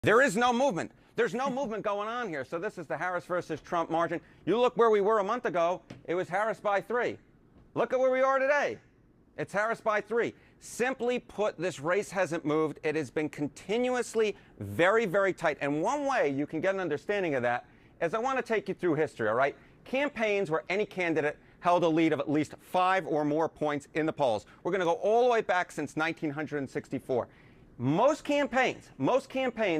There is no movement. There's no movement going on here. So this is the Harris versus Trump margin. You look where we were a month ago, it was Harris by 3. Look at where we are today. It's Harris by 3. Simply put, this race hasn't moved. It has been continuously very, very tight. And one way you can get an understanding of that is I want to take you through history, all right? Campaigns where any candidate held a lead of at least 5 or more points in the polls. We're going to go all the way back since 1964. Most campaigns,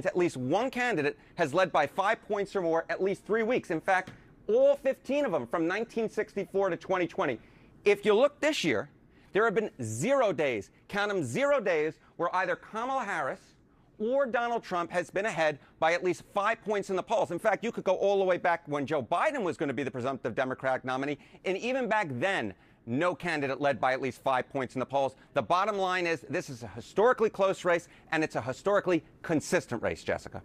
at least one candidate has led by 5 points or more at least 3 weeks. In fact, all 15 of them from 1964 to 2020. If you look this year, there have been 0 days, count them 0 days, where either Kamala Harris or Donald Trump has been ahead by at least 5 points in the polls. In fact, you could go all the way back when Joe Biden was going to be the presumptive Democratic nominee, and even back then, no candidate led by at least 5 points in the polls. The bottom line is this is a historically close race, and it's a historically consistent race, Jessica.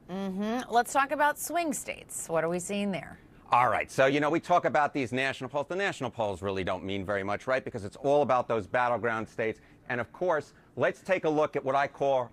Let's talk about swing states. What are we seeing there? All right. So, we talk about these national polls. The national polls really don't mean very much, right? Because it's all about those battleground states. And, of course, let's take a look at what I call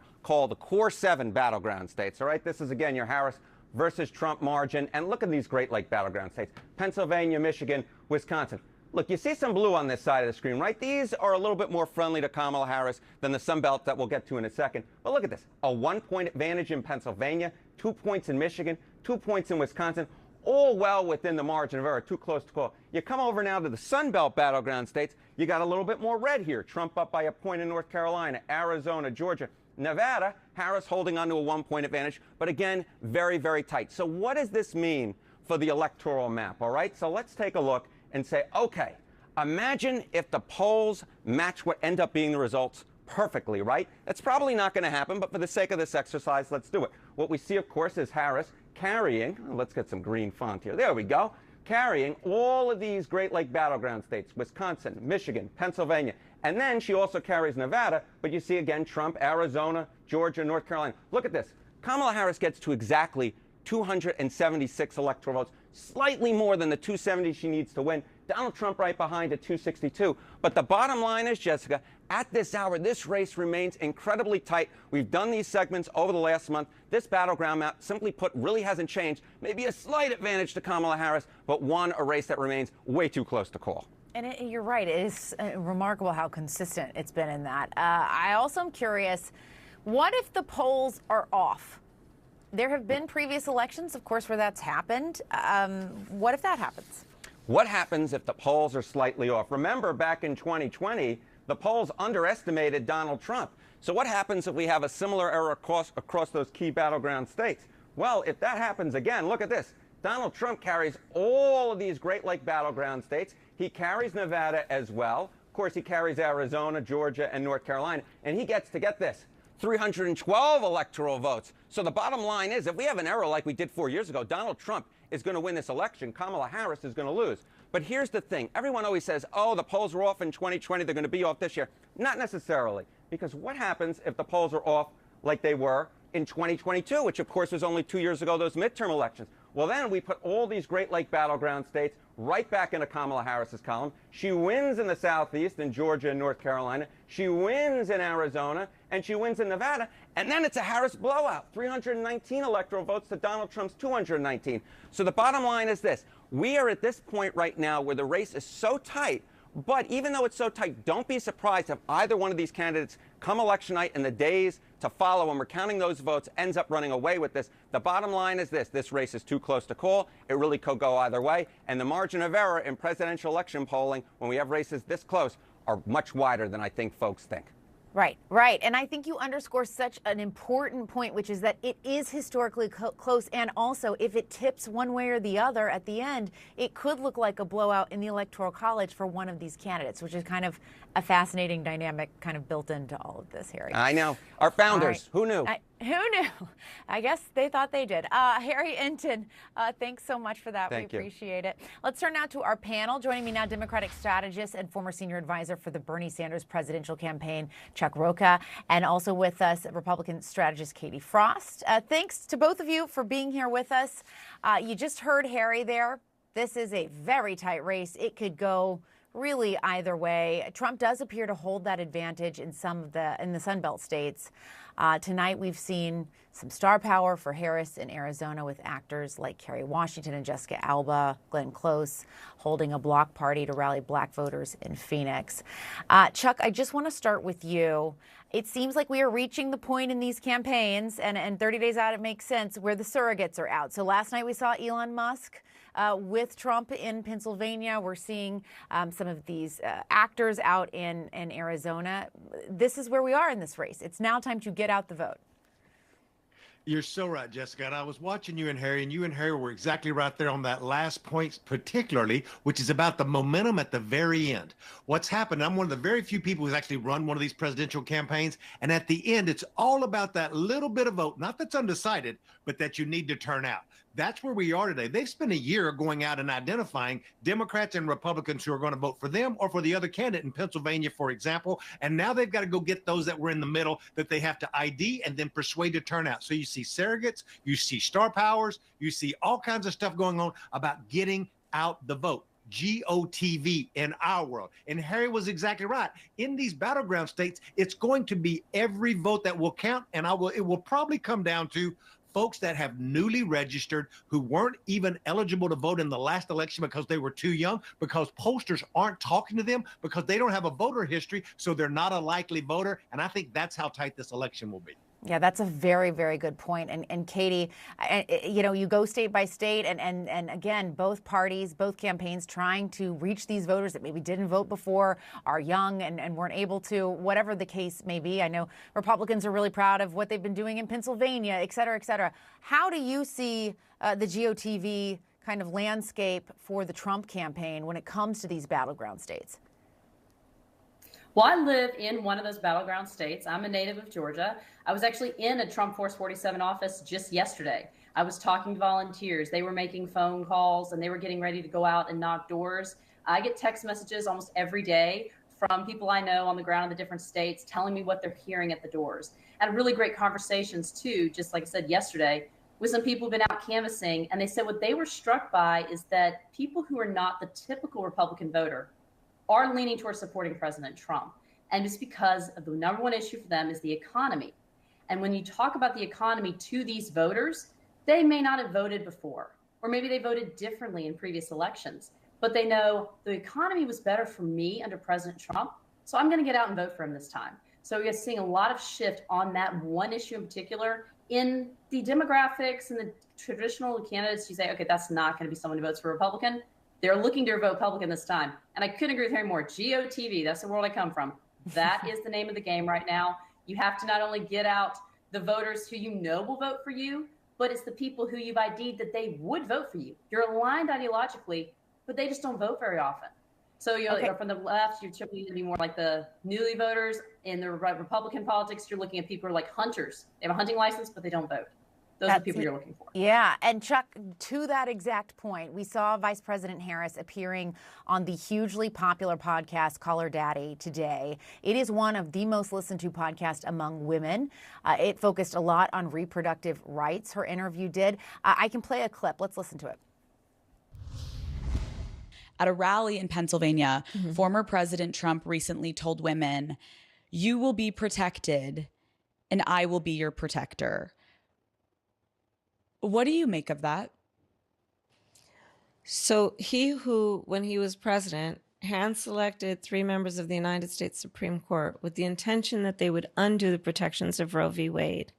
the core 7 battleground states. All right. This is, again, your Harris versus Trump margin. And look at these Great Lake battleground states: Pennsylvania, Michigan, Wisconsin. Look, you see some blue on this side of the screen, right? These are a little bit more friendly to Kamala Harris than the Sun Belt that we'll get to in a second. But look at this. A 1-point advantage in Pennsylvania, 2 points in Michigan, 2 points in Wisconsin, all well within the margin of error, too close to call. You come over now to the Sun Belt battleground states, you got a little bit more red here. Trump up by a point in North Carolina, Arizona, Georgia, Nevada, Harris holding on to a 1-point advantage, but again, very, very tight. So what does this mean for the electoral map, all right? So let's take a look and say, okay, imagine if the polls match what end up being the results perfectly, right? That's probably not going to happen, but for the sake of this exercise, let's do it. What we see, of course, is Harris carrying, let's get some green font here, there we go, carrying all of these Great Lake battleground states: Wisconsin, Michigan, Pennsylvania, and then she also carries Nevada, but you see again Trump, Arizona, Georgia, North Carolina. Look at this. Kamala Harris gets to exactly 276 electoral votes, slightly more than the 270 she needs to win. Donald Trump right behind at 262. But the bottom line is, Jessica, at this hour, this race remains incredibly tight. We've done these segments over the last month. This battleground map, simply put, really hasn't changed. Maybe a slight advantage to Kamala Harris, but a race that remains way too close to call. And you're right. It is remarkable how consistent it's been in that. I also am curious, what if the polls are off? There have been previous elections, of course, where that's happened. What if that happens? What happens if the polls are slightly off? Remember, back in 2020, the polls underestimated Donald Trump. So what happens if we have a similar error across those key battleground states? Well, if that happens again, look at this. Donald Trump carries all of these Great Lake battleground states. He carries Nevada as well. Of course, he carries Arizona, Georgia, and North Carolina. And he gets to get this: 312 electoral votes. So the bottom line is, if we have an error like we did 4 years ago, Donald Trump is going to win this election. Kamala Harris is going to lose. But here's the thing. Everyone always says, oh, the polls were off in 2020. They're going to be off this year. Not necessarily. Because what happens if the polls are off like they were in 2022, which, of course, was only 2 years ago, those midterm elections? Well, then we put all these Great Lake battleground states right back into Kamala Harris's column. She wins in the Southeast, in Georgia and North Carolina. She wins in Arizona, and she wins in Nevada. And then it's a Harris blowout: 319 electoral votes to Donald Trump's 219. So the bottom line is this. We are at this point right now where the race is so tight. But even though it's so tight, don't be surprised if either one of these candidates, come election night and the days to follow when we're counting those votes, ends up running away with this. The bottom line is this. This race is too close to call. It really could go either way. And the margin of error in presidential election polling, when we have races this close, are much wider than I think folks think. Right, right. And I think you underscore such an important point, which is that it is historically close. And also, if it tips one way or the other at the end, it could look like a blowout in the Electoral College for one of these candidates, which is kind of a fascinating dynamic kind of built into all of this, Harry. I know. Our founders, who knew? Who knew? I guess they thought they did. Harry Enten, thanks so much for that. Thank you. We appreciate it. Let's turn now to our panel. Joining me now, Democratic strategist and former senior advisor for the Bernie Sanders presidential campaign, Chuck Rocha, and also with us, Republican strategist Katie Frost. Thanks to both of you for being here with us. You just heard Harry there. This is a very tight race. It could go really either way. Trump does appear to hold that advantage in the Sun Belt states. Tonight we've seen some star power for Harris in Arizona with actors like Kerry Washington and Jessica Alba, Glenn Close holding a block party to rally black voters in Phoenix. Chuck, I just want to start with you. It seems like we are reaching the point in these campaigns, and 30 days out it makes sense, where the surrogates are out. So last night we saw Elon Musk with Trump in Pennsylvania. We're seeing some of these actors out in Arizona. This is where we are in this race. It's now time to get out the vote. You're so right, Jessica. And I was watching you and Harry were exactly right there on that last point, particularly, which is about the momentum at the very end. What's happened, I'm one of the very few people who's actually run one of these presidential campaigns. And at the end, it's all about that little bit of vote, not that's undecided, but that you need to turn out. That's where we are today. They've spent a year going out and identifying Democrats and Republicans who are going to vote for them or for the other candidate in Pennsylvania, for example. And now they've got to go get those that were in the middle that they have to ID and then persuade to turn out. So you see surrogates, you see star powers, you see all kinds of stuff going on about getting out the vote. GOTV in our world. And Harry was exactly right. In these battleground states, it's going to be every vote that will count. And it will probably come down to folks that have newly registered who weren't even eligible to vote in the last election because they were too young, because pollsters aren't talking to them, because they don't have a voter history, so they're not a likely voter. And I think that's how tight this election will be. Yeah, that's a very, very good point. And Katie, you go state by state, and again, both parties, both campaigns trying to reach these voters that maybe didn't vote before, are young and weren't able to, whatever the case may be. I know Republicans are really proud of what they've been doing in Pennsylvania, et cetera, et cetera. How do you see the GOTV kind of landscape for the Trump campaign when it comes to these battleground states? Well, I live in one of those battleground states. I'm a native of Georgia. I was actually in a Trump Force 47 office just yesterday. I was talking to volunteers. They were making phone calls and they were getting ready to go out and knock doors. I get text messages almost every day from people I know on the ground in the different states telling me what they're hearing at the doors. And really great conversations too, just like I said yesterday, with some people who've been out canvassing. And they said what they were struck by is that people who are not the typical Republican voter are leaning towards supporting President Trump. And it's because of the number one issue for them is the economy. And when you talk about the economy to these voters, they may not have voted before, or maybe they voted differently in previous elections, but they know the economy was better for me under President Trump, so I'm going to get out and vote for him this time. So we're seeing a lot of shift on that one issue in particular. In the demographics and the traditional candidates, you say, okay, that's not going to be someone who votes for Republican. They're looking to vote Republican this time. And I couldn't agree with Harry more. GOTV, that's the world I come from. That is the name of the game right now. You have to not only get out the voters who you know will vote for you, but it's the people who you've ID'd that they would vote for you. You're aligned ideologically, but they just don't vote very often. So from the left, you're typically going to be more like the newly voters. In the Republican politics, you're looking at people who are like hunters. They have a hunting license, but they don't vote. Those are the people you're looking for. Yeah. And Chuck, to that exact point, we saw Vice President Harris appearing on the hugely popular podcast Call Her Daddy today. It is one of the most listened to podcasts among women. It focused a lot on reproductive rights, her interview did. I can play a clip. Let's listen to it. At a rally in Pennsylvania, former President Trump recently told women, "You will be protected and I will be your protector." What do you make of that? So he who, when he was president, hand-selected 3 members of the United States Supreme Court with the intention that they would undo the protections of Roe v. Wade.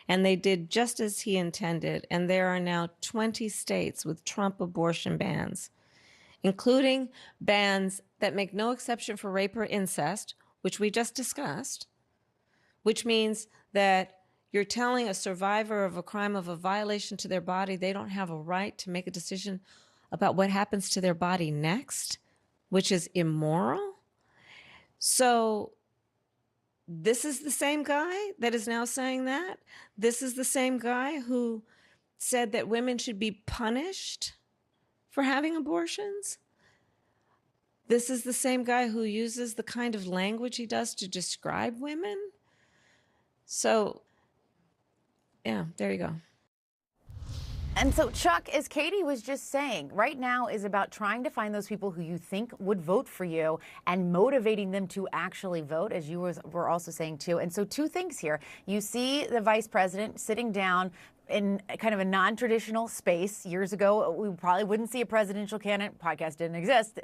And they did just as he intended. And there are now 20 states with Trump abortion bans, including bans that make no exception for rape or incest, which we just discussed, which means that you're telling a survivor of a crime, of a violation to their body, they don't have a right to make a decision about what happens to their body next, which is immoral. So this is the same guy that is now saying that. This is the same guy who said that women should be punished for having abortions. This is the same guy who uses the kind of language he does to describe women. So yeah, there you go. And so, Chuck, as Katie was just saying, right now is about trying to find those people who you think would vote for you and motivating them to actually vote, as you were also saying, too. And so 2 things here. You see the vice president sitting down in kind of a non-traditional space. Years ago, we probably wouldn't see a presidential candidate. Podcast didn't exist,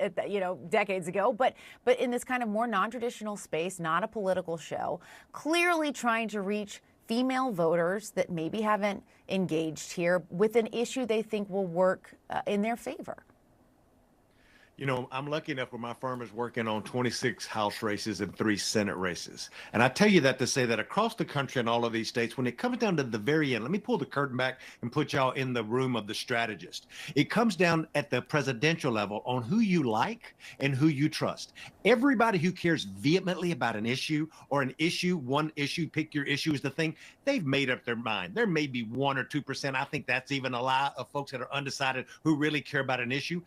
decades ago. But in this kind of more non-traditional space, not a political show, clearly trying to reach female voters that maybe haven't engaged here with an issue they think will work in their favor. You know, I'm lucky enough where my firm is working on 26 House races and 3 Senate races. And I tell you that to say that across the country in all of these states, when it comes down to the very end, let me pull the curtain back and put y'all in the room of the strategist. It comes down at the presidential level on who you like and who you trust. Everybody who cares vehemently about an issue or one issue, pick your issue is the thing, they've made up their mind. There may be 1 or 2%. I think that's even a lie of folks that are undecided who really care about an issue.